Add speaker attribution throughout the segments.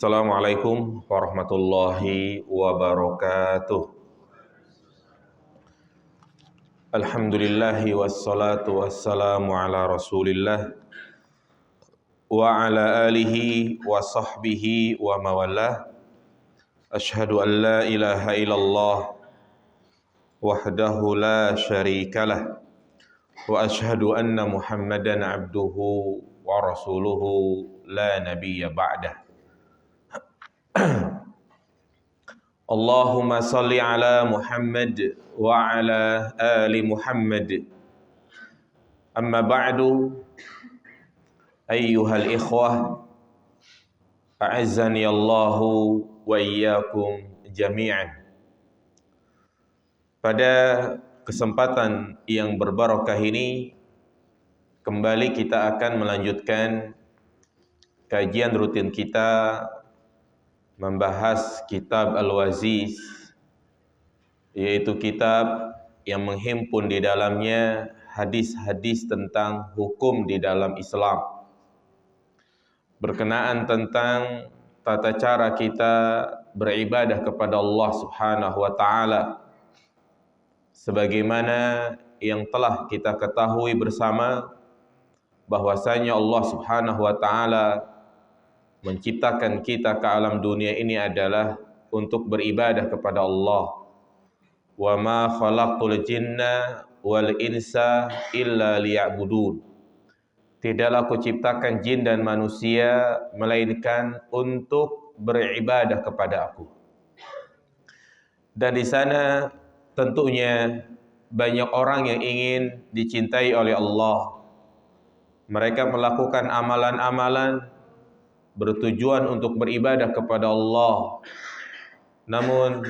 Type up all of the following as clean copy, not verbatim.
Speaker 1: Assalamualaikum warahmatullahi wabarakatuh. Alhamdulillahi wassalatu wassalamu ala rasulillah wa ala alihi wa sahbihi wa mawalah. Ashhadu an la ilaha illallah wahdahu la syarikalah wa ashhadu anna muhammadan abduhu wa rasuluhu la nabiyya ba'dah. Allahumma salli ala Muhammad wa ala ali Muhammad. Amma ba'du, ayyuhal ikhwah, a'azzani Allahu wa iyyakum jami'an. Pada kesempatan yang berbarakah ini, kembali kita akan melanjutkan kajian rutin kita membahas kitab Al-Waziz, yaitu kitab yang menghimpun di dalamnya hadis-hadis tentang hukum di dalam Islam, berkenaan tentang tata cara kita beribadah kepada Allah Subhanahu wa taala, sebagaimana yang telah kita ketahui bersama bahwasanya Allah Subhanahu wa taala menciptakan kita ke alam dunia ini adalah untuk beribadah kepada Allah. Wa ma khalaqtul jinna wal insa illa liya'budun. Tidaklah aku ciptakan jin dan manusia melainkan untuk beribadah kepada aku. Dan di sana tentunya banyak orang yang ingin dicintai oleh Allah. Mereka melakukan amalan-amalan bertujuan untuk beribadah kepada Allah. Namun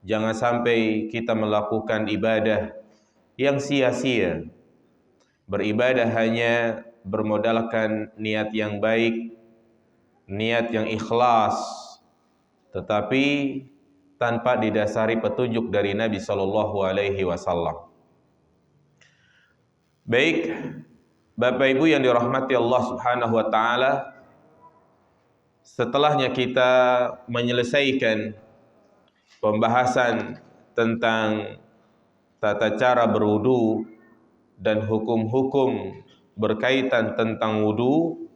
Speaker 1: jangan sampai kita melakukan ibadah yang sia-sia. Beribadah hanya bermodalkan niat yang baik, niat yang ikhlas, tetapi tanpa didasari petunjuk dari Nabi sallallahu alaihi wasallam. Baik, Bapak Ibu yang dirahmati Allah Subhanahu wa taala, setelahnya kita menyelesaikan pembahasan tentang tata cara berwudu dan hukum-hukum berkaitan tentang wudu,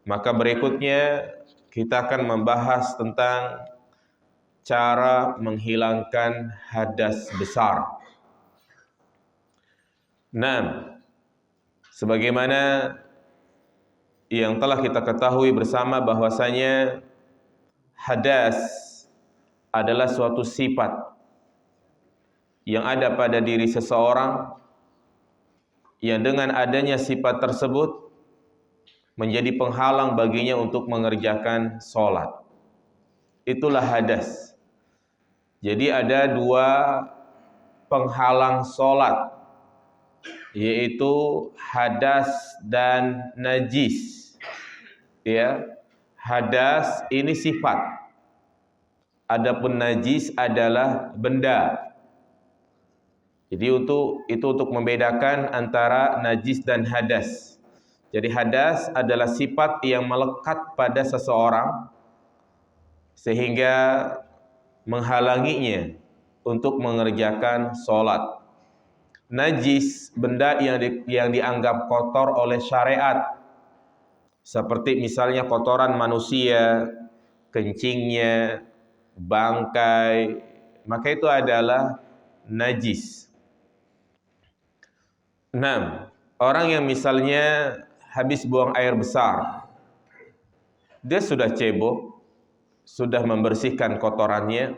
Speaker 1: maka berikutnya kita akan membahas tentang cara menghilangkan hadas besar. Nah, sebagaimana yang telah kita ketahui bersama bahwasanya hadas adalah suatu sifat yang ada pada diri seseorang, yang dengan adanya sifat tersebut menjadi penghalang baginya untuk mengerjakan sholat. Itulah hadas. Jadi ada dua penghalang sholat, yaitu hadas dan najis. Ya, hadas ini sifat, adapun najis adalah benda. Jadi itu untuk membedakan antara najis dan hadas. Jadi hadas adalah sifat yang melekat pada seseorang sehingga menghalanginya untuk mengerjakan sholat. Najis, benda yang dianggap kotor oleh syariat, seperti misalnya kotoran manusia, kencingnya, bangkai, maka itu adalah najis. Nah, orang yang misalnya habis buang air besar, dia sudah cebok, sudah membersihkan kotorannya,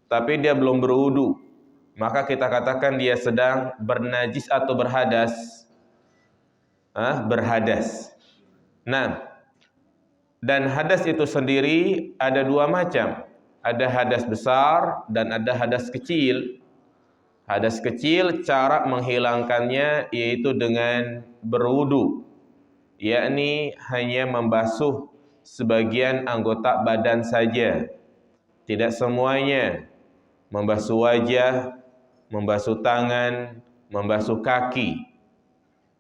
Speaker 1: tapi dia belum berwudu, maka kita katakan dia sedang bernajis atau berhadas. Berhadas. Nah, dan hadas itu sendiri ada dua macam. Ada hadas besar dan ada hadas kecil. Hadas kecil cara menghilangkannya yaitu dengan berwudu, yakni hanya membasuh sebagian anggota badan saja, tidak semuanya. Membasuh wajah, membasuh tangan, membasuh kaki.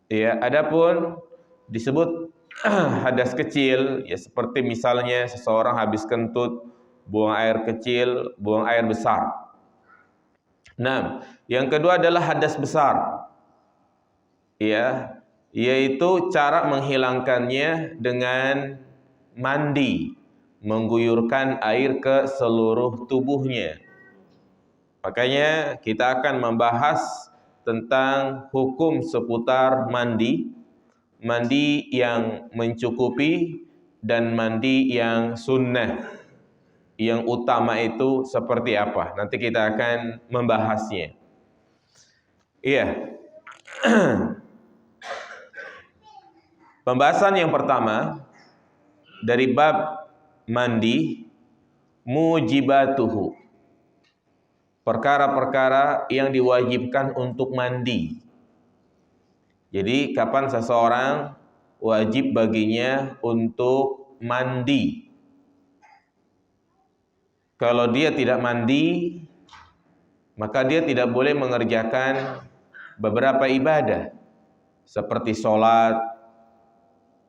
Speaker 1: Ya, adapun disebut hadas kecil, ya seperti misalnya seseorang habis kentut, buang air kecil, buang air besar. Nah, yang kedua adalah hadas besar, ya, yaitu cara menghilangkannya dengan mandi, mengguyurkan air ke seluruh tubuhnya. Makanya kita akan membahas tentang hukum seputar mandi, mandi yang mencukupi dan mandi yang sunnah, yang utama itu seperti apa. Nanti kita akan membahasnya. Iya. Pembahasan yang pertama dari bab mandi, mujibatuhu, perkara-perkara yang diwajibkan untuk mandi. Jadi kapan seseorang wajib baginya untuk mandi? Kalau dia tidak mandi, maka dia tidak boleh mengerjakan beberapa ibadah seperti sholat,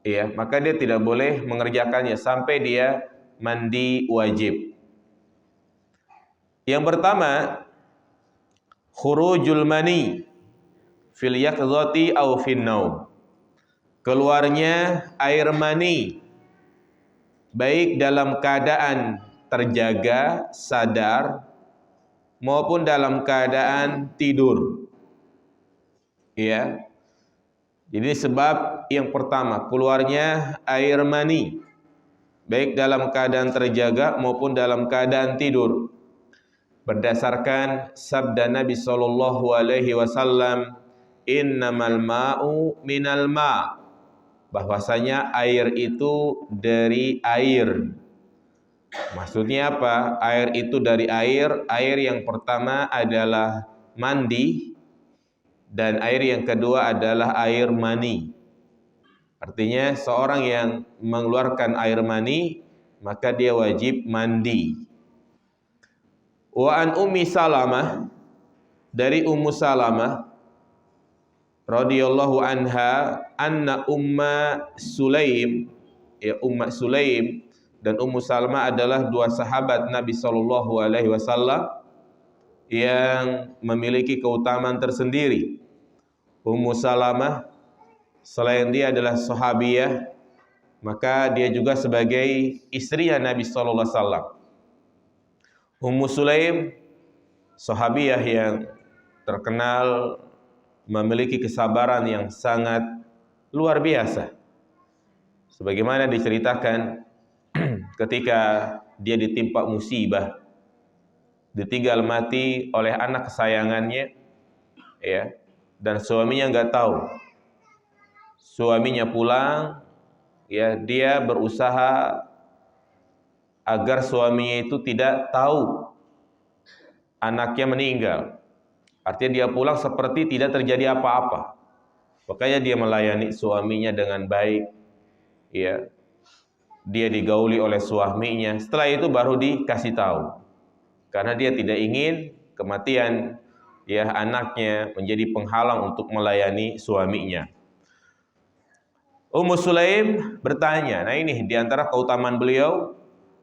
Speaker 1: ya, maka dia tidak boleh mengerjakannya sampai dia mandi wajib. Yang pertama, khurujul mani fil yaqzati aw fin naum. Keluarnya air mani baik dalam keadaan terjaga, sadar, maupun dalam keadaan tidur. Ya. Jadi sebab yang pertama, keluarnya air mani baik dalam keadaan terjaga maupun dalam keadaan tidur. Berdasarkan sabda Nabi sallallahu alaihi wasallam, innamal ma'u minal ma', bahwasanya air itu dari air. Maksudnya apa? Air itu dari air. Air yang pertama adalah mandi dan air yang kedua adalah air mani. Artinya seorang yang mengeluarkan air mani maka dia wajib mandi. Wa an Ummi Salamah, dari Ummu Salamah radhiyallahu anha, anna Umma Sulaim, ya, Umma Sulaim dan Ummu Salamah adalah dua sahabat Nabi sallallahu alaihi wasallam yang memiliki keutamaan tersendiri. Ummu Salamah selain dia adalah sahabiyah, maka dia juga sebagai istrinya Nabi sallallahu alaihi wasallam. Ummu Sulaim, sahabiyah yang terkenal memiliki kesabaran yang sangat luar biasa. Sebagaimana diceritakan ketika dia ditimpa musibah, ditinggal mati oleh anak kesayangannya, ya, dan suaminya nggak tahu. Suaminya pulang, ya, dia berusaha agar suaminya itu tidak tahu anaknya meninggal. Artinya dia pulang seperti tidak terjadi apa-apa. Makanya dia melayani suaminya dengan baik, ya. Dia digauli oleh suaminya. Setelah itu baru dikasih tahu. Karena dia tidak ingin kematian, ya, anaknya menjadi penghalang untuk melayani suaminya. Ummu Sulaim bertanya, nah ini diantara keutamaan beliau,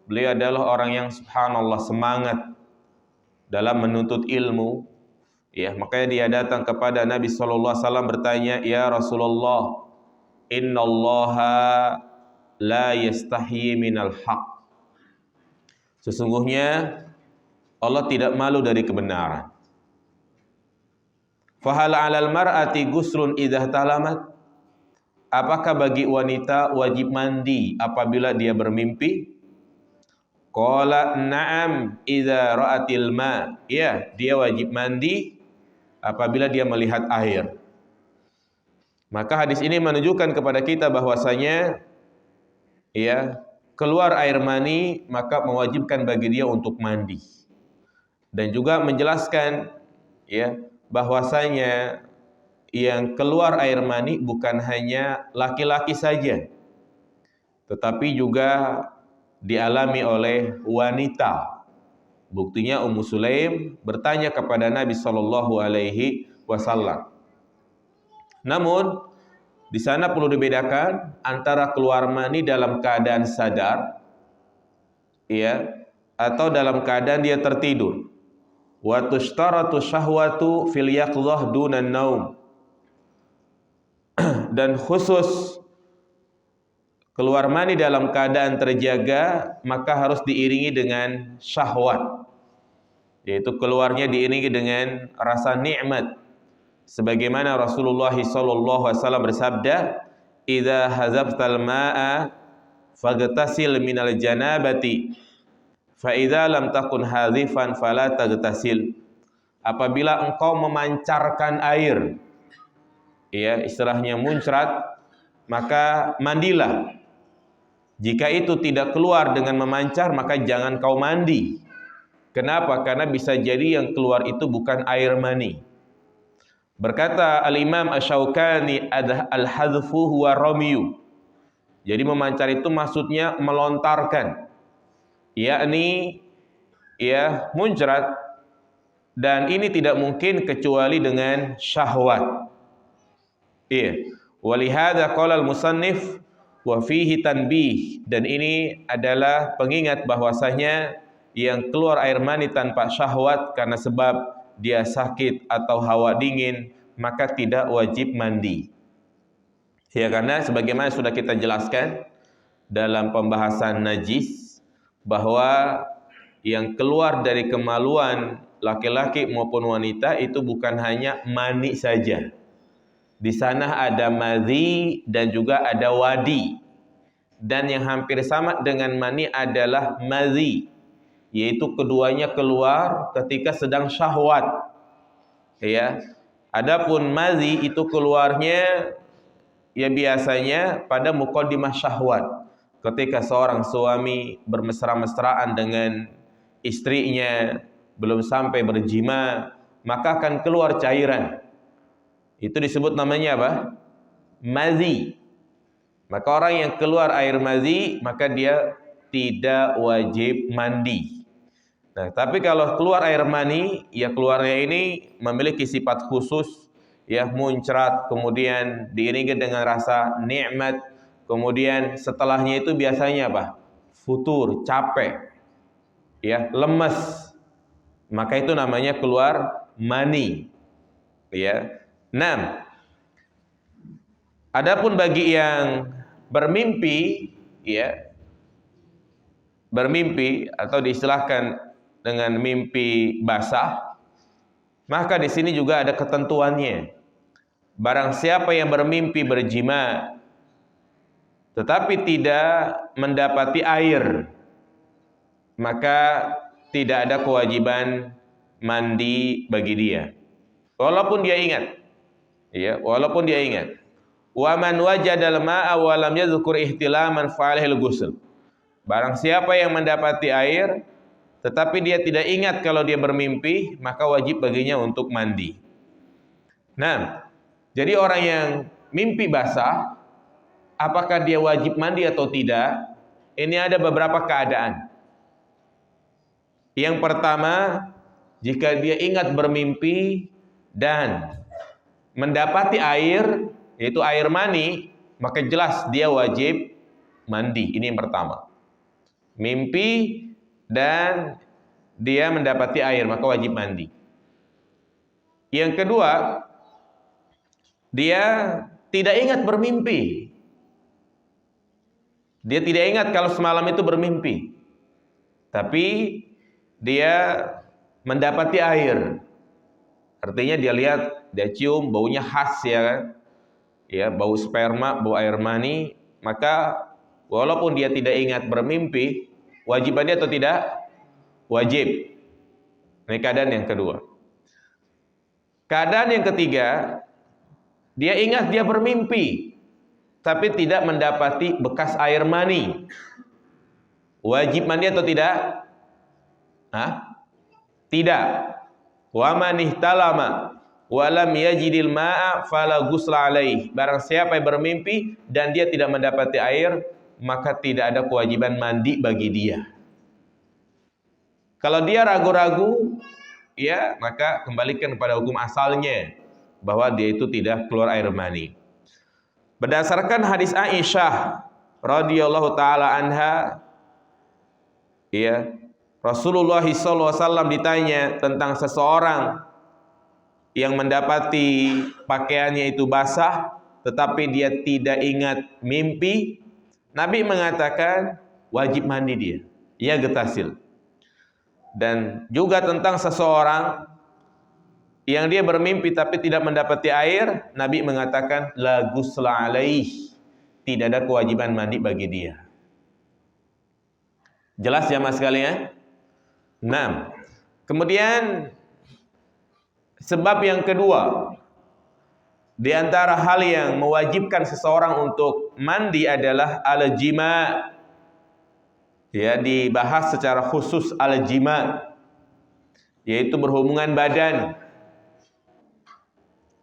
Speaker 1: beliau adalah orang yang subhanallah semangat dalam menuntut ilmu, ya, makanya dia datang kepada Nabi sallallahu alaihi wasallam bertanya, ya Rasulullah, innallaha la yastahyi minal haq. Sesungguhnya Allah tidak malu dari kebenaran. Fahal 'alal mar'ati ghuslun idza talamat? Apakah bagi wanita wajib mandi apabila dia bermimpi? Qala na'am idza ra'atil ma. Ya, dia wajib mandi apabila dia melihat air. Maka hadis ini menunjukkan kepada kita bahwasanya, ya, keluar air mani maka mewajibkan bagi dia untuk mandi. Dan juga menjelaskan, ya, bahwasanya yang keluar air mani bukan hanya laki-laki saja, tetapi juga dialami oleh wanita. Buktinya Ummu Sulaim bertanya kepada Nabi sallallahu alaihi wasallam. Namun Di sana perlu dibedakan antara keluar mani dalam keadaan sadar, ya, atau dalam keadaan dia tertidur. Wa tushtaratu syahwatu fil yaqdhah dunan naum. Dan khusus keluar mani dalam keadaan terjaga, maka harus diiringi dengan syahwat, yaitu keluarnya diiringi dengan rasa nikmat. Sebagaimana Rasulullah SAW bersabda, "Idza hazabtal ma'a faghtasil minal janabati, fa idza lam takun hadzifan fala taghtasil." Apabila engkau memancarkan air, ya, istilahnya muncrat, maka mandilah. Jika itu tidak keluar dengan memancar, maka jangan kau mandi. Kenapa? Karena bisa jadi yang keluar itu bukan air mani. Berkata Al-Imam Asy-Syaukani, al-hadfu huwa ramyu. Jadi memancar itu maksudnya melontarkan, yakni ya muncrat, dan ini tidak mungkin kecuali dengan syahwat. Iya. Walihada qala al-musannif wa fihi tanbih, dan ini adalah pengingat bahwasanya yang keluar air mani tanpa syahwat karena sebab dia sakit atau hawa dingin, maka tidak wajib mandi. Ya, karena sebagaimana sudah kita jelaskan dalam pembahasan najis, bahwa yang keluar dari kemaluan laki-laki maupun wanita itu bukan hanya mani saja. Di sana ada madhi dan juga ada wadi. Dan yang hampir sama dengan mani adalah madhi, yaitu keduanya keluar ketika sedang syahwat. Ya. Adapun madhi itu keluarnya ya biasanya pada muqaddimah syahwat. Ketika seorang suami bermesra-mesraan dengan istrinya, belum sampai berjima, maka akan keluar cairan. Itu disebut namanya apa? Madhi. Maka orang yang keluar air madhi, maka dia tidak wajib mandi. Nah, tapi kalau keluar air mani, ya keluarnya ini memiliki sifat khusus, ya muncrat, kemudian diiringi dengan rasa nikmat, kemudian setelahnya itu biasanya apa? Futur, capek, ya lemes. Maka itu namanya keluar mani. Ya. 6. Adapun bagi yang bermimpi, ya, bermimpi atau diistilahkan dengan mimpi basah, maka di sini juga ada ketentuannya. Barang siapa yang bermimpi berjima tetapi tidak mendapati air, maka tidak ada kewajiban mandi bagi dia. Walaupun dia ingat, ya, walaupun dia ingat. Wa man wajadal ma'a wa lam yadhkur ihtilaman fa alaihil ghusl. Barang siapa yang mendapati air tetapi dia tidak ingat kalau dia bermimpi, maka wajib baginya untuk mandi. Nah, jadi orang yang mimpi basah, apakah dia wajib mandi atau tidak? Ini ada beberapa keadaan. Yang pertama, jika dia ingat bermimpi dan mendapati air, yaitu air mani, maka jelas dia wajib mandi. Ini yang pertama. Mimpi dan dia mendapati air, maka wajib mandi. Yang kedua, dia tidak ingat bermimpi. Dia tidak ingat kalau semalam itu bermimpi. Tapi dia mendapati air. Artinya dia lihat, dia cium, baunya khas, ya kan? Ya, bau sperma, bau air mani, maka walaupun dia tidak ingat bermimpi, wajibannya atau tidak? Wajib. Ini keadaan yang kedua. Keadaan yang ketiga, dia ingat dia bermimpi, tapi tidak mendapati bekas air mani. Wajib mandi atau tidak? Hah? Tidak. Wa man ihtalama wa lam yajidil ma'a fala ghusla alaih. Barang siapa yang bermimpi dan dia tidak mendapati air, maka tidak ada kewajiban mandi bagi dia. Kalau dia ragu-ragu, ya, maka kembalikan kepada hukum asalnya, bahwa dia itu tidak keluar air mani. Berdasarkan hadis Aisyah radhiyallahu taala anha, ya, Rasulullah SAW ditanya tentang seseorang yang mendapati pakaiannya itu basah tetapi dia tidak ingat mimpi. Nabi mengatakan wajib mandi dia, ya getasil. Dan juga tentang seseorang yang dia bermimpi tapi tidak mendapati air, Nabi mengatakan la ghusla alaih, tidak ada kewajiban mandi bagi dia. Jelas jamaah sekalian? Nah, kemudian sebab yang kedua di antara hal yang mewajibkan seseorang untuk mandi adalah al-jima. Ya, dibahas secara khusus al-jima, yaitu berhubungan badan.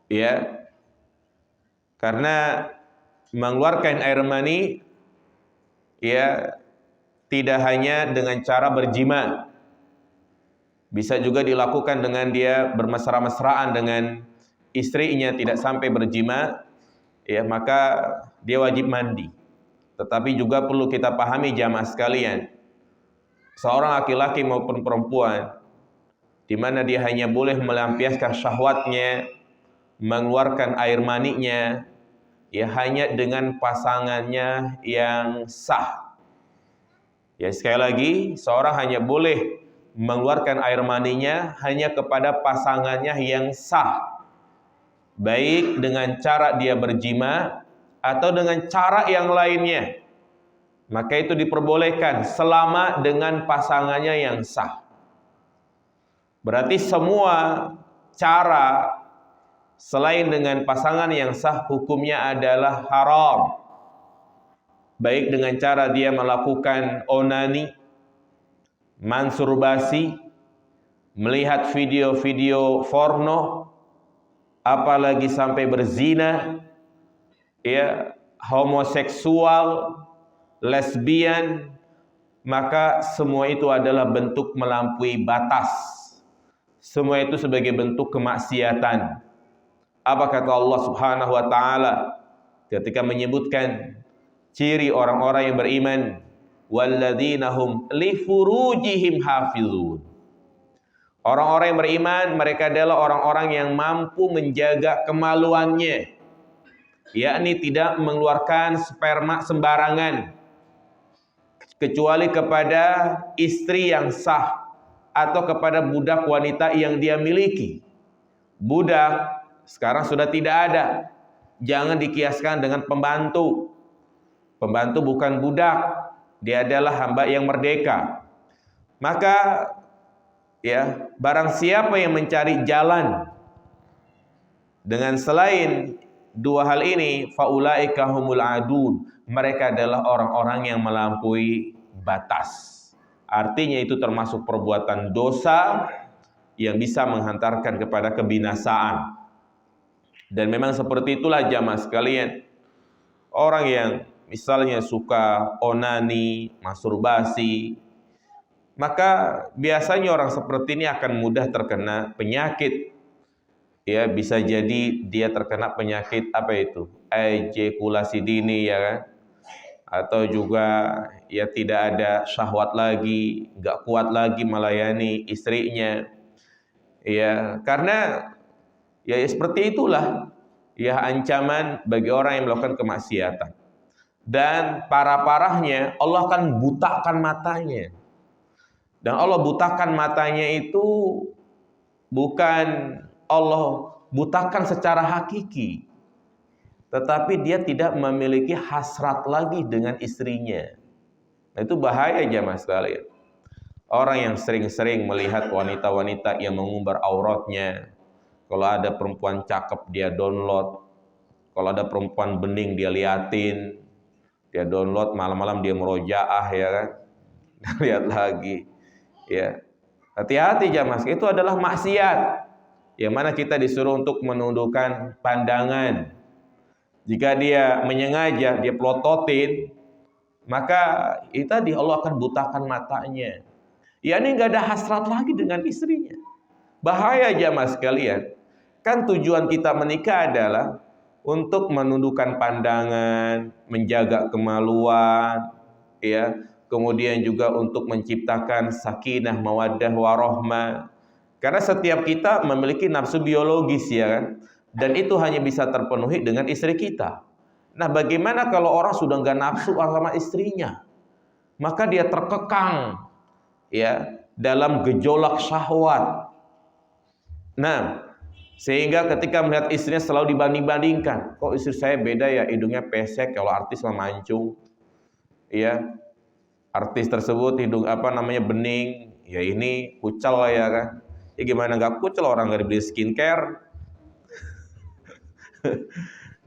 Speaker 1: Ya, karena mengeluarkan air mani, ya, tidak hanya dengan cara berjima, bisa juga dilakukan dengan dia bermesra-mesraan dengan istrinya, tidak sampai berjima, ya, maka dia wajib mandi. Tetapi juga perlu kita pahami jamaah sekalian, seorang laki-laki maupun perempuan, di mana dia hanya boleh melampiaskan syahwatnya, mengeluarkan air maninya, ya, hanya dengan pasangannya yang sah. Ya, sekali lagi, seorang hanya boleh mengeluarkan air maninya hanya kepada pasangannya yang sah, baik dengan cara dia berjima atau dengan cara yang lainnya. Maka itu diperbolehkan selama dengan pasangannya yang sah. Berarti semua cara selain dengan pasangan yang sah hukumnya adalah haram. Baik dengan cara dia melakukan onani, masturbasi, melihat video-video porno, apalagi sampai berzina, ya, homoseksual, lesbian, maka semua itu adalah bentuk melampaui batas. Semua itu sebagai bentuk kemaksiatan. Apa kata Allah Subhanahu wa taala ketika menyebutkan ciri orang-orang yang beriman? Walladzina hum li furujihim hafizun. Orang-orang yang beriman, mereka adalah orang-orang yang mampu menjaga kemaluannya, yakni tidak mengeluarkan sperma sembarangan kecuali kepada istri yang sah atau kepada budak wanita yang dia miliki. Budak sekarang sudah tidak ada. Jangan dikiaskan dengan pembantu. Pembantu bukan budak, dia adalah hamba yang merdeka. Maka, ya, barang siapa yang mencari jalan dengan selain dua hal ini, faulaika humul adun, mereka adalah orang-orang yang melampaui batas. Artinya itu termasuk perbuatan dosa yang bisa menghantarkan kepada kebinasaan. Dan memang seperti itulah jamaah sekalian, orang yang misalnya suka onani, masturbasi, maka biasanya orang seperti ini akan mudah terkena penyakit. Ya, bisa jadi dia terkena penyakit apa itu? Ejakulasi dini, ya kan? Atau juga ya tidak ada syahwat lagi, enggak kuat lagi melayani istrinya. Ya, karena ya seperti itulah ya ancaman bagi orang yang melakukan kemaksiatan. Dan parah-parahnya Allah akan butakan matanya. Dan Allah butakan matanya itu bukan Allah butakan secara hakiki, tetapi dia tidak memiliki hasrat lagi dengan istrinya. Nah, itu bahaya jamaah sekalian. Orang yang sering-sering melihat wanita-wanita yang mengumbar auratnya, kalau ada perempuan cakep dia download, kalau ada perempuan bening dia liatin, dia download, malam-malam dia merojaah, ya kan? Lihat lagi, ya. Hati-hati jamaah, itu adalah maksiat. Yang mana kita disuruh untuk menundukkan pandangan. Jika dia menyengaja, dia pelototin, maka itu tadi Allah akan butakan matanya. Ya, ini nggak ada hasrat lagi dengan istrinya. Bahaya jamaah sekalian. Kan tujuan kita menikah adalah untuk menundukkan pandangan, menjaga kemaluan, ya, kemudian juga untuk menciptakan sakinah, mawaddah, warahmah. Karena setiap kita memiliki nafsu biologis, ya kan, dan itu hanya bisa terpenuhi dengan istri kita. Nah, bagaimana kalau orang sudah nggak nafsu sama istrinya? Maka dia terkekang, ya, dalam gejolak syahwat. Nah, sehingga ketika melihat istrinya selalu dibanding-bandingkan. Kok istri saya beda ya, hidungnya pesek, kalau artis mah mancung. Ya, artis tersebut hidung bening, ya ini kucel lah ya kan. Ya gimana nggak kucel, orang nggak dibeli skincare.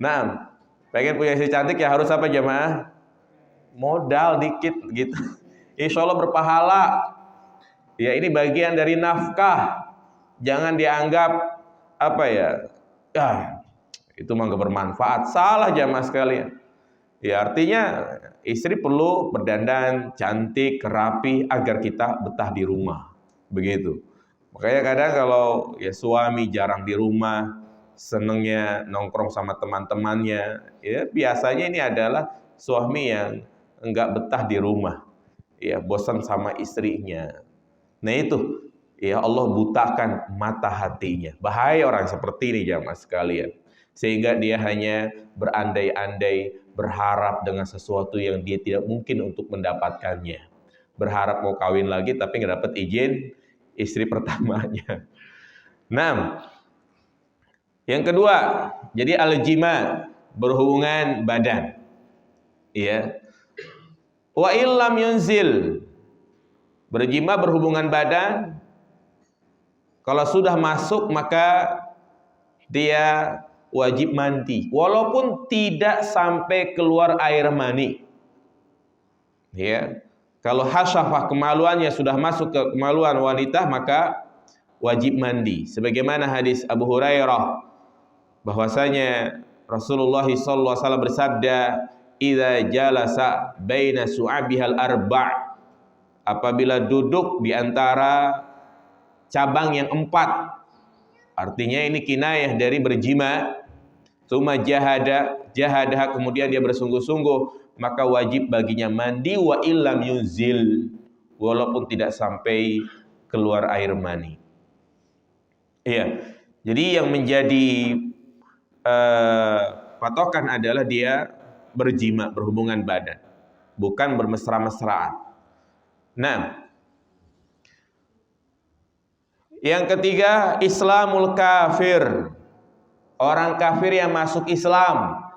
Speaker 1: Nah, pengen punya istri cantik ya harus apa jemaah? Modal dikit gitu. Insya Allah berpahala. Ya ini bagian dari nafkah. Jangan dianggap itu mah gak bermanfaat. Salah jamaah sekalian. Ya artinya istri perlu berdandan cantik, rapi agar kita betah di rumah. Begitu. Makanya kadang kalau ya suami jarang di rumah, senengnya nongkrong sama teman-temannya, ya biasanya ini adalah suami yang enggak betah di rumah. Ya bosan sama istrinya. Nah itu, ya Allah butakan mata hatinya. Bahaya orang seperti ini jamaah sekalian. Sehingga dia hanya berandai-andai, berharap dengan sesuatu yang dia tidak mungkin untuk mendapatkannya. Berharap mau kawin lagi tapi nggak dapat izin istri pertamanya. Nah, yang kedua, jadi al-jima, berhubungan badan. Ya. Wa illam yunzil, berjima berhubungan badan, kalau sudah masuk maka dia wajib mandi walaupun tidak sampai keluar air mani. Ya. Kalau hasyafah, kemaluannya sudah masuk ke kemaluan wanita, maka wajib mandi. Sebagaimana hadis Abu Hurairah bahwasanya Rasulullah SAW bersabda, "Idza jalasa baina su'abihal arba'", apabila duduk di antara cabang yang 4, artinya ini kinayah dari berjima, tsumma jahadah, kemudian dia bersungguh-sungguh, maka wajib baginya mandi wa illam yunzil, walaupun tidak sampai keluar air mani. Iya. Jadi yang menjadi patokan adalah dia berjima, berhubungan badan, bukan bermesra-mesraan. Nah, yang ketiga, Islamul kafir, orang kafir yang masuk Islam.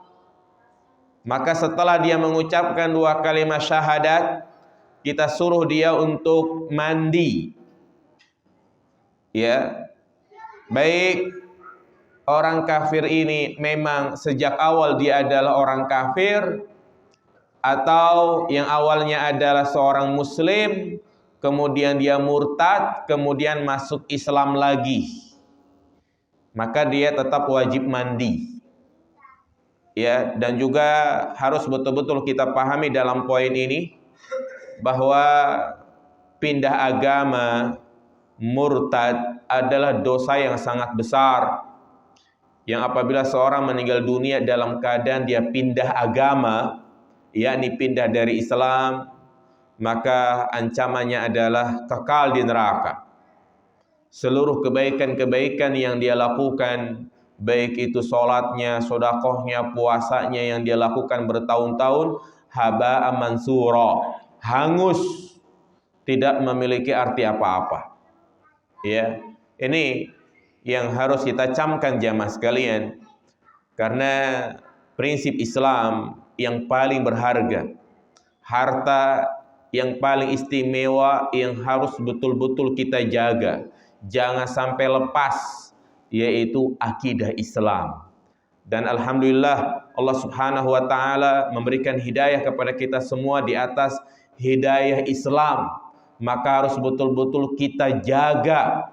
Speaker 1: Maka setelah dia mengucapkan 2 kalimat syahadat, kita suruh dia untuk mandi. Ya, baik orang kafir ini memang sejak awal dia adalah orang kafir, atau yang awalnya adalah seorang muslim, kemudian dia murtad, kemudian masuk Islam lagi, maka dia tetap wajib mandi. Ya, dan juga harus betul-betul kita pahami dalam poin ini bahwa pindah agama, murtad adalah dosa yang sangat besar, yang apabila seorang meninggal dunia dalam keadaan dia pindah agama, yakni pindah dari Islam, maka ancamannya adalah kekal di neraka. Seluruh kebaikan-kebaikan yang dia lakukan, baik itu sholatnya, sodakohnya, puasanya yang dia lakukan bertahun-tahun, haba'an mansura, hangus, tidak memiliki arti apa-apa. Ya, ini yang harus kita camkan jamaah sekalian, karena prinsip Islam yang paling berharga, harta yang paling istimewa yang harus betul-betul kita jaga, jangan sampai lepas, yaitu akidah Islam. Dan alhamdulillah Allah Subhanahu wa taala memberikan hidayah kepada kita semua di atas hidayah Islam, maka harus betul-betul kita jaga.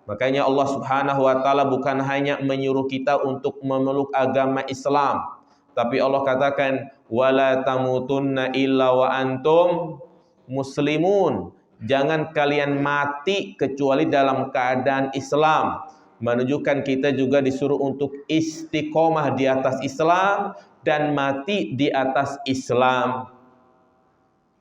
Speaker 1: Makanya Allah Subhanahu wa taala bukan hanya menyuruh kita untuk memeluk agama Islam, tapi Allah katakan wala tamutunna illa wa antum muslimun. Jangan kalian mati kecuali dalam keadaan Islam. menunjukkan kita juga disuruh untuk istiqomah di atas Islam dan mati di atas Islam.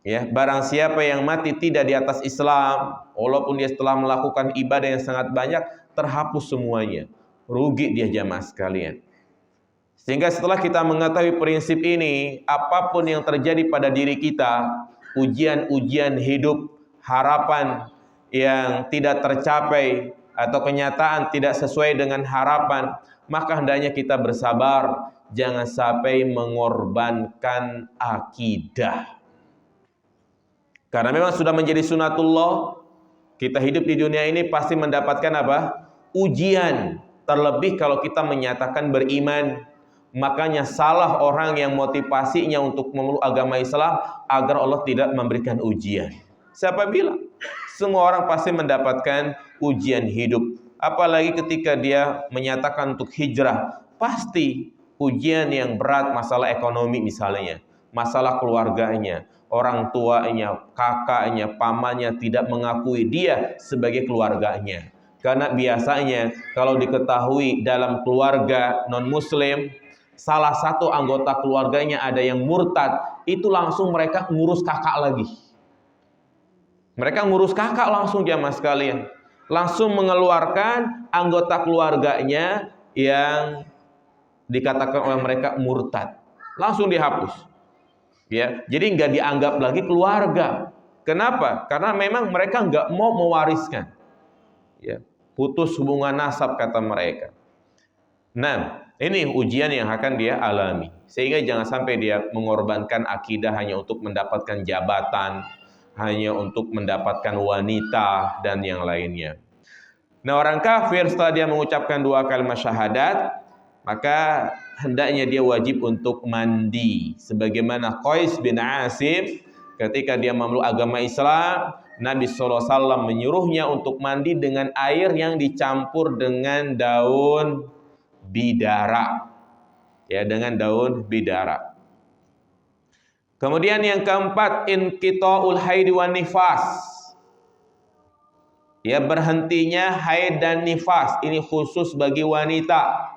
Speaker 1: Ya, barang siapa yang mati tidak di atas Islam, walaupun dia setelah melakukan ibadah yang sangat banyak, terhapus semuanya. Rugi dia jamaah sekalian. Sehingga setelah kita mengetahui prinsip ini, apapun yang terjadi pada diri kita, ujian-ujian hidup, harapan yang tidak tercapai, atau kenyataan tidak sesuai dengan harapan, maka hendaknya kita bersabar, jangan sampai mengorbankan akidah. Karena memang sudah menjadi sunatullah, kita hidup di dunia ini pasti mendapatkan apa? Ujian. Terlebih kalau kita menyatakan beriman. Makanya salah orang yang motivasinya untuk memeluk agama Islam agar Allah tidak memberikan ujian. Siapa bilang? Semua orang pasti mendapatkan ujian hidup. Apalagi ketika dia menyatakan untuk hijrah, pasti ujian yang berat, masalah ekonomi misalnya, masalah keluarganya, orang tuanya, kakaknya, pamannya tidak mengakui dia sebagai keluarganya. Karena biasanya kalau diketahui dalam keluarga non-muslim, salah satu anggota keluarganya ada yang murtad, itu langsung mereka ngurus kakak lagi. Mereka ngurus kakak langsung jamaah sekalian. Langsung mengeluarkan anggota keluarganya yang dikatakan oleh mereka murtad. Langsung dihapus. Ya, jadi nggak dianggap lagi keluarga. Kenapa? Karena memang mereka nggak mau mewariskan. Ya, putus hubungan nasab kata mereka. Nah, ini ujian yang akan dia alami. Sehingga jangan sampai dia mengorbankan akidah hanya untuk mendapatkan jabatan, hanya untuk mendapatkan wanita dan yang lainnya. Nah, orang kafir setelah dia mengucapkan 2 kalimat syahadat, maka hendaknya dia wajib untuk mandi. Sebagaimana Qais bin Asim ketika dia memeluk agama Islam, Nabi SAW menyuruhnya untuk mandi dengan air yang dicampur dengan daun bidara. Ya, dengan daun bidara. Kemudian yang keempat, inqita'ul haid wan nifas. Ya, berhentinya haid dan nifas. Ini khusus bagi wanita.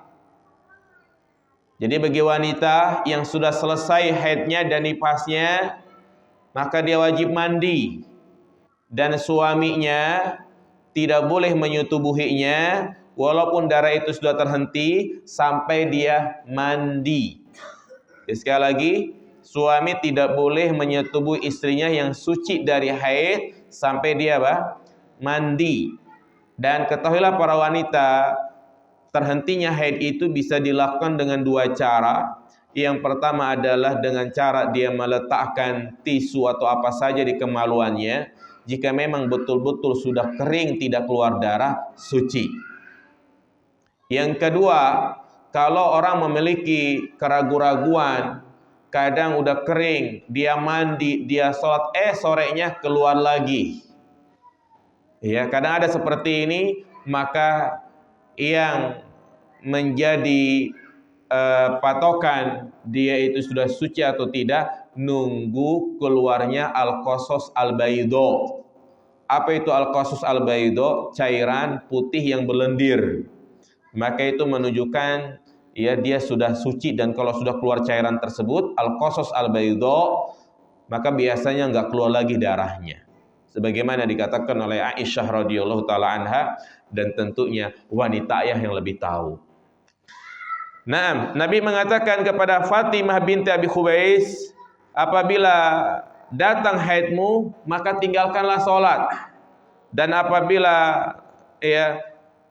Speaker 1: Jadi bagi wanita yang sudah selesai haidnya dan nifasnya, maka dia wajib mandi. Dan suaminya tidak boleh menyetubuhinya walaupun darah itu sudah terhenti sampai dia mandi. Jadi sekali lagi, suami tidak boleh menyetubuhi istrinya yang suci dari haid sampai dia mandi. Dan ketahuilah para wanita, terhentinya haid itu bisa dilakukan dengan 2 cara. Yang pertama adalah dengan cara dia meletakkan tisu atau apa saja di kemaluannya. Jika memang betul-betul sudah kering, tidak keluar darah, suci. Yang kedua, kalau orang memiliki keraguan-raguan, kadang udah kering, dia mandi, dia sholat, sorenya keluar lagi. Ya, kadang ada seperti ini, maka yang menjadi patokan dia itu sudah suci atau tidak, nunggu keluarnya al-qasus al-baydo. Apa itu al-qasus al-baydo? Cairan putih yang berlendir. Maka itu menunjukkan ya dia sudah suci, dan kalau sudah keluar cairan tersebut al-qasus al-baydo, maka biasanya nggak keluar lagi darahnya. Sebagaimana dikatakan oleh Aisyah radhiyallahu taala anha, dan tentunya wanita ayah yang lebih tahu. Nah, Nabi mengatakan kepada Fatimah binti Abi Khubais, apabila datang haidmu, maka tinggalkanlah sholat. Dan apabila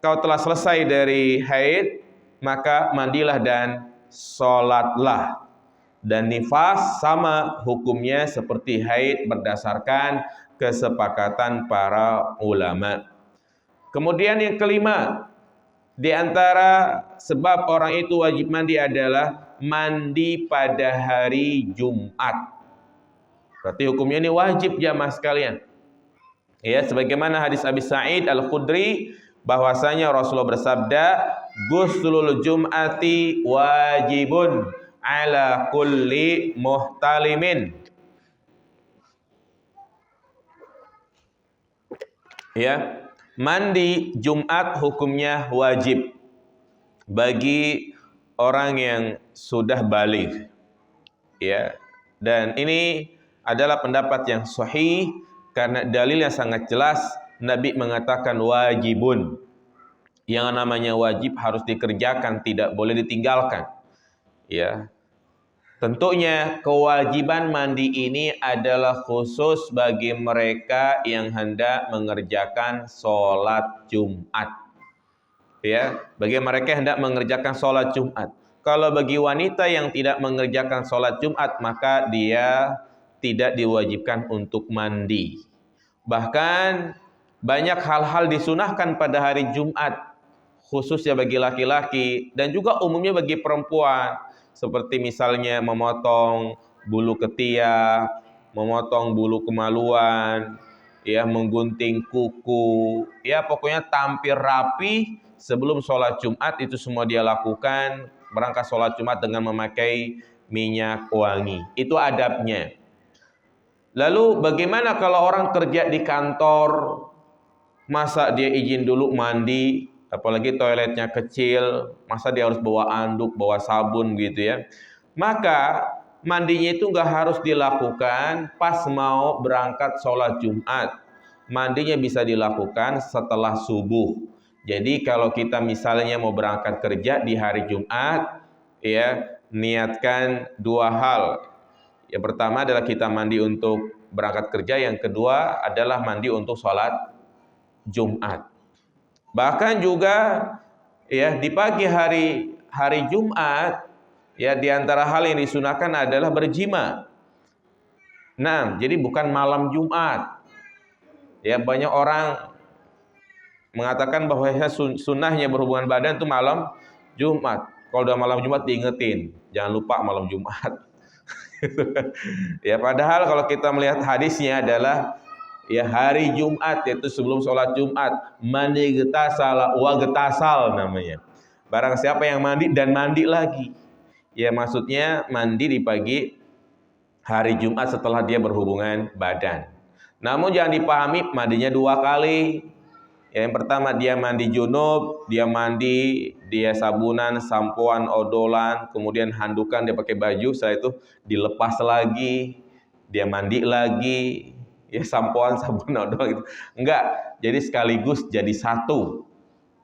Speaker 1: kau telah selesai dari haid, maka mandilah dan sholatlah. Dan nifas sama hukumnya seperti haid berdasarkan kesepakatan para ulama. Kemudian yang kelima, di antara sebab orang itu wajib mandi adalah mandi pada hari Jumat. Berarti hukumnya ini wajib jamaah sekalian. Ya, sebagaimana hadis Abi Sa'id Al-Khudri bahwasanya Rasulullah bersabda, "Ghuslul Jum'ati wajibun ala kulli muhtalimin." Ya. Mandi Jumat hukumnya wajib bagi orang yang sudah baligh, ya. Dan ini adalah pendapat yang sahih karena dalilnya sangat jelas. Nabi mengatakan wajibun. Yang namanya wajib harus dikerjakan, tidak boleh ditinggalkan. Ya. Tentunya kewajiban mandi ini adalah khusus bagi mereka yang hendak mengerjakan sholat Jumat. Ya, bagi mereka yang hendak mengerjakan sholat Jumat. Kalau bagi wanita yang tidak mengerjakan sholat Jumat, maka dia tidak diwajibkan untuk mandi. Bahkan banyak hal-hal disunahkan pada hari Jumat, khususnya bagi laki-laki dan juga umumnya bagi perempuan, seperti misalnya memotong bulu ketiak, memotong bulu kemaluan, ya, menggunting kuku, ya pokoknya tampil rapi sebelum sholat Jumat. Itu semua dia lakukan, berangkat sholat Jumat dengan memakai minyak wangi. Itu adabnya. Lalu bagaimana kalau orang kerja di kantor, masa dia izin dulu mandi, apalagi toiletnya kecil, masa dia harus bawa anduk, bawa sabun gitu ya. Maka mandinya itu nggak harus dilakukan pas mau berangkat sholat Jumat. Mandinya bisa dilakukan setelah subuh. Jadi kalau kita misalnya mau berangkat kerja di hari Jumat, ya, niatkan dua hal. Yang pertama adalah kita mandi untuk berangkat kerja, yang kedua adalah mandi untuk sholat Jumat. Bahkan juga ya di pagi hari Jumat, ya di antara hal yang disunahkan adalah berjima. Nah, jadi bukan malam Jumat. Ya, banyak orang mengatakan bahwa sunnahnya berhubungan badan itu malam Jumat. Kalau udah malam Jumat diingetin, jangan lupa malam Jumat. Ya, padahal kalau kita melihat hadisnya adalah ya hari Jumat, yaitu sebelum sholat Jumat, mandi getasal wa getasal namanya. Barang siapa yang mandi dan mandi lagi. Ya maksudnya mandi di pagi hari Jumat setelah dia berhubungan badan. Namun jangan dipahami mandinya dua kali. Yang pertama dia mandi junub, dia mandi, dia sabunan, sampoan, odolan, kemudian handukan, dia pakai baju, setelah itu dilepas lagi, dia mandi lagi, ya sampoan, sabun, odol gitu. Enggak, jadi sekaligus jadi satu.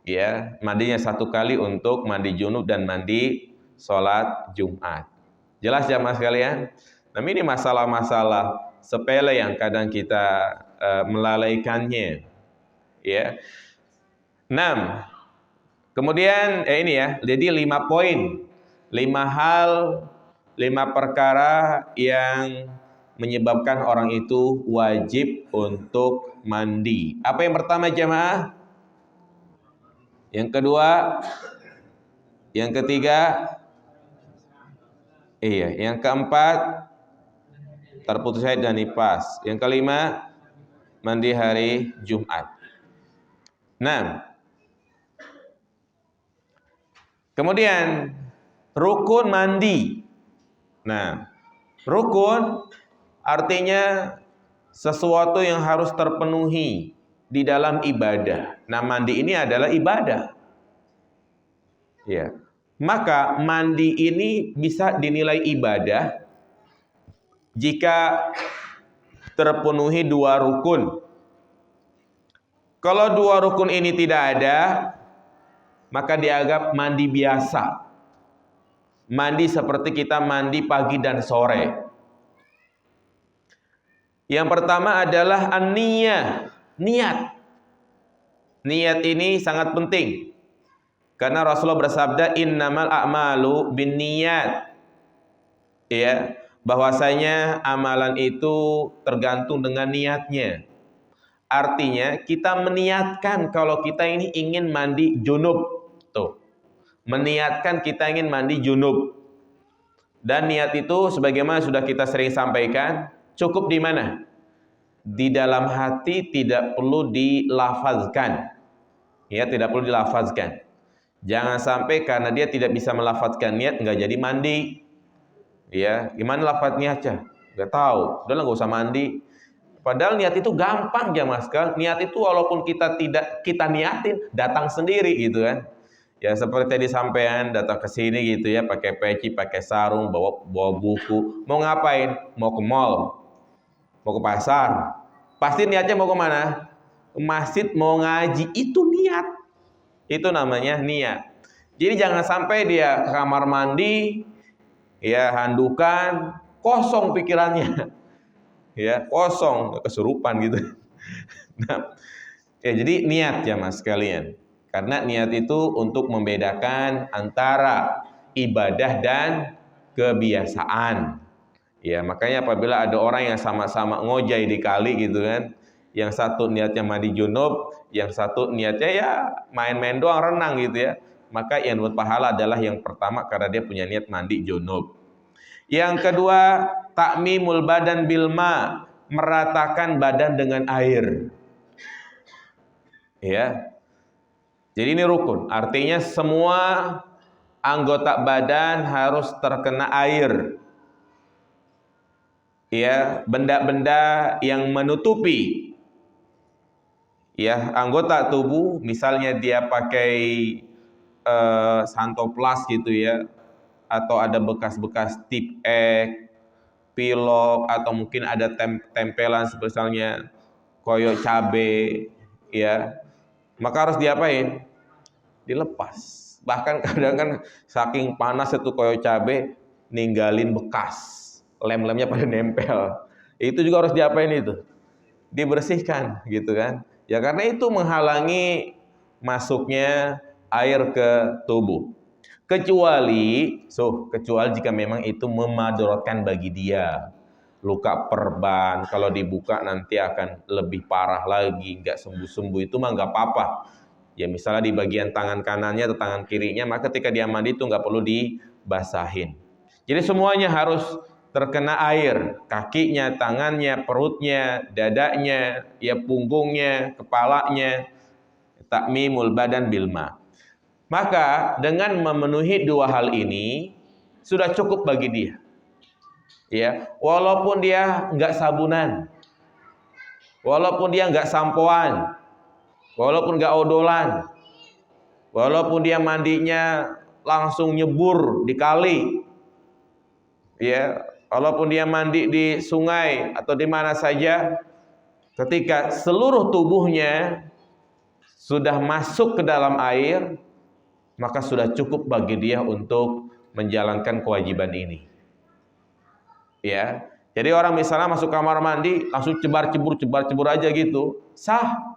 Speaker 1: Ya, mandinya satu kali untuk mandi junub dan mandi sholat Jumat. Jelas jamaah sekalian? Nah, ini masalah-masalah sepele yang kadang kita melalaikannya. Ya. 6. Kemudian ini ya, jadi 5 poin. 5 hal, 5 perkara yang menyebabkan orang itu wajib untuk mandi. Apa yang pertama jamaah? Yang kedua? Yang ketiga? Iya, yang keempat terputus haid dan nifas. Yang kelima mandi hari Jumat. Nah, kemudian rukun mandi. Nah, rukun artinya sesuatu yang harus terpenuhi di dalam ibadah. Nah, mandi ini adalah ibadah. Ya. Maka mandi ini bisa dinilai ibadah jika terpenuhi 2 rukun. Kalau 2 rukun ini tidak ada, maka dianggap mandi biasa. Mandi seperti kita mandi pagi dan sore. Yang pertama adalah an-niyah, niat. Niat ini sangat penting. Karena Rasulullah bersabda innamal a'malu binniyat. Ya, bahwasanya amalan itu tergantung dengan niatnya. Artinya kita meniatkan kalau kita ini ingin mandi junub. Tuh. Meniatkan kita ingin mandi junub. Dan niat itu sebagaimana sudah kita sering sampaikan, cukup di mana? Di dalam hati, tidak perlu dilafazkan. Ya, tidak perlu dilafazkan. Jangan sampai karena dia tidak bisa melafazkan niat enggak jadi mandi. Ya, gimana lafaznya aja? Enggak tahu. Udahlah enggak usah mandi. Padahal niat itu gampang jamaah sekalian. Niat itu walaupun kita niatin, datang sendiri gitu kan. Ya seperti tadi sampean datang ke sini gitu ya, pakai peci, pakai sarung, bawa buku. Mau ngapain? Mau ke mall, mau ke pasar. Pasti niatnya mau ke mana? Ke masjid, mau ngaji. Itu niat. Itu namanya niat. Jadi jangan sampai dia ke kamar mandi, ya handukan, kosong pikirannya. Ya, kosong, kesurupan gitu. Nah, ya jadi niat ya Mas sekalian. Karena niat itu untuk membedakan antara ibadah dan kebiasaan. Ya, makanya apabila ada orang yang sama-sama ngojai di kali gitu kan, yang satu niatnya mandi junub, yang satu niatnya ya main-main doang, renang gitu ya, maka yang dapat pahala adalah yang pertama karena dia punya niat mandi junub. Yang kedua, takmimul badan bilma, meratakan badan dengan air. Ya. Jadi ini rukun, artinya semua anggota badan harus terkena air. Ya, benda-benda yang menutupi ya anggota tubuh, misalnya dia pakai santoplas gitu ya, atau ada bekas-bekas tip ek, pilok, atau mungkin ada tempelan misalnya koyo cabe ya, maka harus diapain? Dilepas. Bahkan kadang kan saking panas itu koyo cabe ninggalin bekas, lem-lemnya pada nempel. Itu juga harus diapain itu? Dibersihkan gitu kan. Ya karena itu menghalangi masuknya air ke tubuh. Kecuali jika memang itu memadaratkan bagi dia. Luka perban kalau dibuka nanti akan lebih parah lagi, nggak sembuh-sembuh, itu mah nggak apa-apa. Ya misalnya di bagian tangan kanannya atau tangan kirinya, maka ketika dia mandi itu nggak perlu dibasahin. Jadi semuanya harus terkena air, kakinya, tangannya, perutnya, dadanya, ya punggungnya, kepalanya, takmimul badan bilma. Maka dengan memenuhi dua hal ini sudah cukup bagi dia. Ya, walaupun dia nggak sabunan, walaupun dia nggak sampoan, walaupun nggak odolan, walaupun dia mandinya langsung nyebur di kali, ya, walaupun dia mandi di sungai atau di mana saja, ketika seluruh tubuhnya sudah masuk ke dalam air, maka sudah cukup bagi dia untuk menjalankan kewajiban ini. Ya, jadi orang misalnya masuk kamar mandi langsung cebar-cebur aja gitu, sah,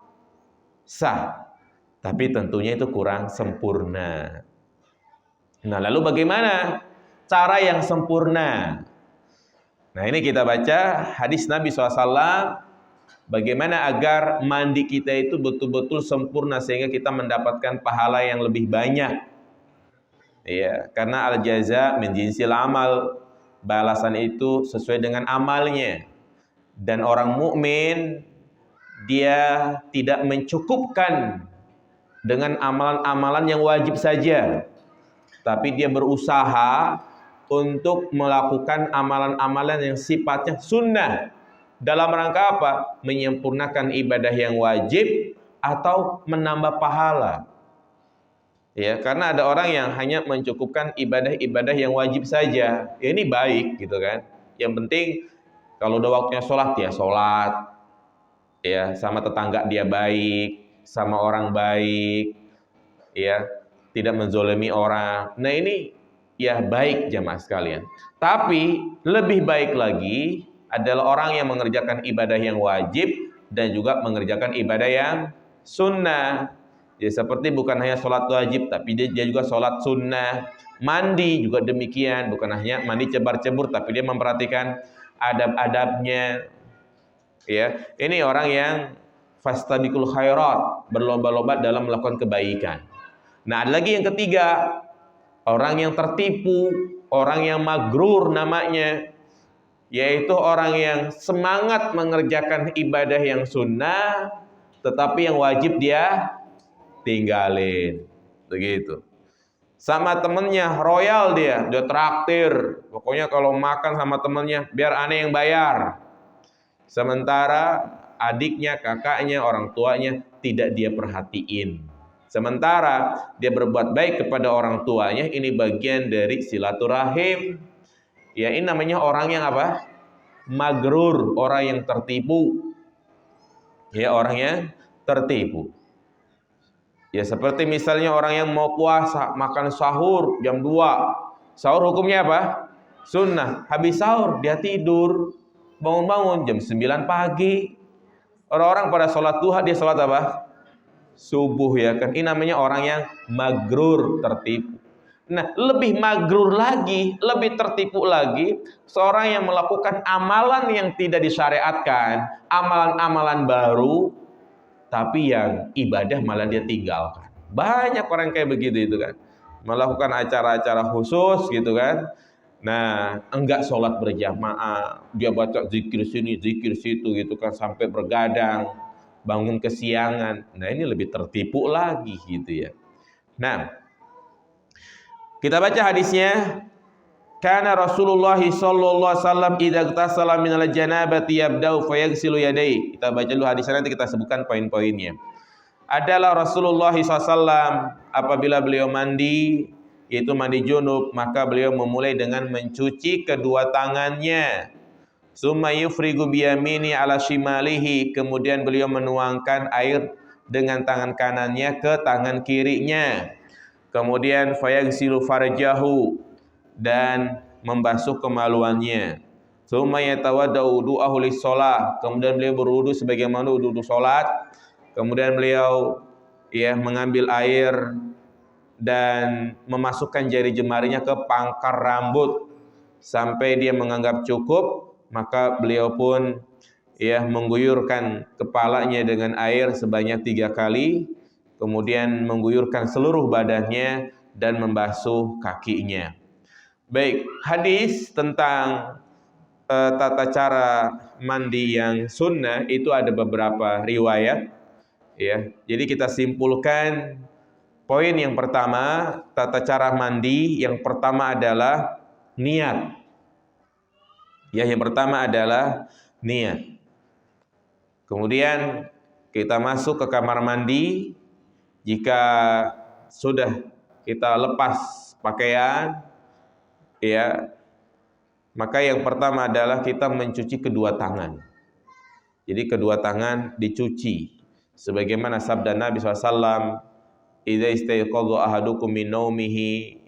Speaker 1: tapi tentunya itu kurang sempurna. Nah, lalu bagaimana cara yang sempurna? Nah, ini kita baca hadis Nabi SAW, bagaimana agar mandi kita itu betul-betul sempurna sehingga kita mendapatkan pahala yang lebih banyak. Ya, karena al-jaza min jinsil amal, balasan itu sesuai dengan amalnya. Dan orang mukmin dia tidak mencukupkan dengan amalan-amalan yang wajib saja, tapi dia berusaha untuk melakukan amalan-amalan yang sifatnya sunnah. Dalam rangka apa? Menyempurnakan ibadah yang wajib atau menambah pahala. Ya, karena ada orang yang hanya mencukupkan ibadah-ibadah yang wajib saja. Ya, ini baik gitu kan. Yang penting kalau udah waktunya sholat ya sholat. Ya, sama tetangga dia baik, sama orang baik. Ya, tidak menzolimi orang. Nah, ini ya baik jamaah sekalian. Tapi lebih baik lagi adalah orang yang mengerjakan ibadah yang wajib dan juga mengerjakan ibadah yang sunnah. Ya, seperti bukan hanya sholat wajib, tapi dia juga sholat sunnah. Mandi juga demikian, bukan hanya mandi cebar-cebur, tapi dia memperhatikan adab-adabnya. Ya, ini orang yang fastabiqul khairat, berlomba-lomba dalam melakukan kebaikan. Nah, ada lagi yang ketiga, orang yang tertipu, orang yang magrur namanya, yaitu orang yang semangat mengerjakan ibadah yang sunnah, tetapi yang wajib dia tinggalin, begitu. Sama temennya royal dia traktir, pokoknya kalau makan sama temennya biar aneh yang bayar. Sementara adiknya, kakaknya, orang tuanya tidak dia perhatiin. Sementara dia berbuat baik kepada orang tuanya, ini bagian dari silaturahim. Ya, ini namanya orang yang apa? Magrur, orang yang tertipu. Ya, orang yang tertipu. Ya, seperti misalnya orang yang mau puasa, makan sahur jam 2. Sahur hukumnya apa? Sunnah. Habis sahur dia tidur. Bangun-bangun jam 9 pagi. Orang-orang pada sholat duha, dia sholat apa? Subuh, ya kan. Ini namanya orang yang magrur, tertipu. Nah, lebih magrur lagi, lebih tertipu lagi, seorang yang melakukan amalan yang tidak disyariatkan, amalan-amalan baru, tapi yang ibadah malah dia tinggalkan. Banyak orang kayak begitu itu kan. Melakukan acara-acara khusus gitu kan. Nah, enggak sholat berjamaah, dia baca zikir sini, zikir situ gitu kan, sampai bergadang, bangun kesiangan. Nah, ini lebih tertipu lagi gitu ya. Nah, kita baca hadisnya. Kana Rasulullah sallallahu alaihi wasallam idza igtasala minal janabati yabda'u fayaghsilu yadayhi. Kita baca dulu hadisnya, nanti kita sebutkan poin-poinnya. Adalah Rasulullah SAW apabila beliau mandi, yaitu mandi junub, maka beliau memulai dengan mencuci kedua tangannya. Summa yufrigu biyamini ala shimalihi, kemudian beliau menuangkan air dengan tangan kanannya ke tangan kirinya. Kemudian fayaghsilu farjahu, dan membasuh kemaluannya. Summa yatawaddau wudu'ahu lis-shalah, kemudian beliau berwudu sebagaimana wudu salat. Kemudian beliau mengambil air dan memasukkan jari jemarinya ke pangkar rambut sampai dia menganggap cukup, maka beliau pun mengguyurkan kepalanya dengan air sebanyak 3 kali, kemudian mengguyurkan seluruh badannya dan membasuh kakinya. Baik, hadis tentang tata cara mandi yang sunnah itu ada beberapa riwayat. Ya, jadi kita simpulkan poin yang pertama, tata cara mandi yang pertama adalah niat. Ya, yang pertama adalah niat. Kemudian kita masuk ke kamar mandi, jika sudah kita lepas pakaian, maka yang pertama adalah kita mencuci kedua tangan. Jadi kedua tangan dicuci. Sebagaimana sabda Nabi SAW, idza istayqadha ahadukum min naumihi,